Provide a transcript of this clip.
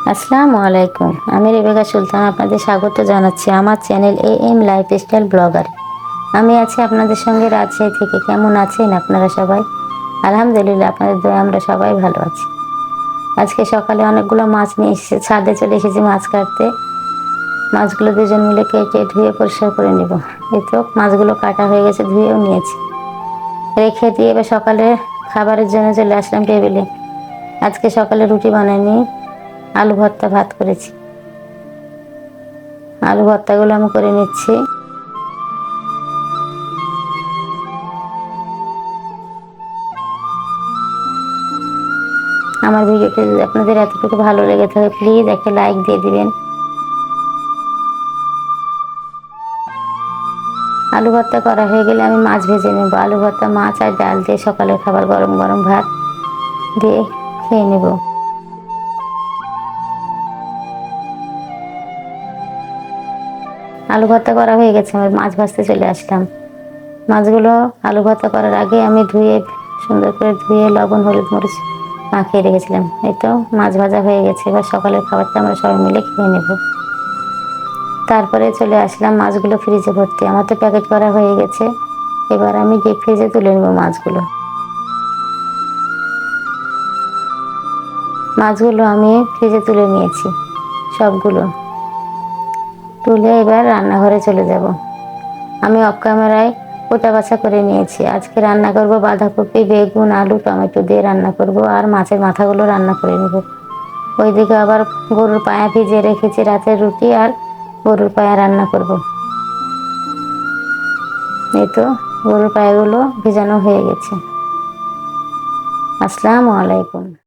আসসালামু আলাইকুম। আমি রেবেকা সুলতান আপনাদের স্বাগত জানাচ্ছি আমার চ্যানেল AM লাইফস্টাইল ব্লগার। আমি আছি আপনাদের সঙ্গে রাজশাহী থেকে। কেমন আছেন আপনারা সবাই? আলহামদুলিল্লাহ, আপনাদের দয়ায় আমরা সবাই ভালো আছি। আজকে সকালে অনেকগুলো মাছ নিয়ে এসেছি, ছাদে চলে এসেছি মাছ কাটতে। মাছগুলো দুজন মিলে কেটে ধুয়ে পরিষ্কার করে নেব। এই তো মাছগুলো কাটা হয়ে গেছে, ধুয়েও নিয়েছি, রেখে দিয়ে এবার সকালে খাবারের জন্য চলে আসলাম টেবিলে। আজকে সকালে রুটি বানাইনি, আলু ভর্তা ভাত করেছি। আলু ভর্তাগুলো আমি করে নিচ্ছি। আমার ভিডিওটি যদি আপনাদের এতটুকু ভালো লেগে থাকে, প্লিজ একটা লাইক দিয়ে দিবেন। আলু ভর্তা করা হয়ে গেলে আমি মাছ ভেজে নেব। আলু ভর্তা, মাছ আর ডাল দিয়ে সকালের খাবার, গরম গরম ভাত দিয়ে খেয়ে নেব। আলু ভর্তা করা হয়ে গেছে, আমার মাছ ভাজতে চলে আসলাম। মাছগুলো আলু ভর্তা করার আগে আমি ধুয়ে, সুন্দর করে ধুয়ে লবণ হলুদ মরিচ মাখিয়ে রেখেছিলাম। এই তো মাছ ভাজা হয়ে গেছে, এবার সকালের খাবারটা আমরা সবাই মিলে খেয়ে নেব। তারপরে চলে আসলাম মাছগুলো ফ্রিজে ভর্তি, আমার তো প্যাকেট করা হয়ে গেছে। এবার আমি ডিপ ফ্রিজে তুলে নেব মাছগুলো। মাছগুলো আমি ফ্রিজে তুলে নিয়েছি সবগুলো। তুলে এবার রান্নাঘরে চলে যাব। আমি অফ ক্যামেরায় কোটা বাছা করে নিয়েছি। আজকে রান্না করব বাঁধাকপি, বেগুন, আলু, টমেটো দিয়ে রান্না করব, আর মাছের মাথাগুলো রান্না করে নেব। ওইদিকে আবার গরুর পায়া ভিজিয়ে রেখেছি, রাতের রুটি আর গরুর পায়া রান্না করব। এই তো গরুর পায়াগুলো ভেজানো হয়ে গেছে। আসসালামু আলাইকুম।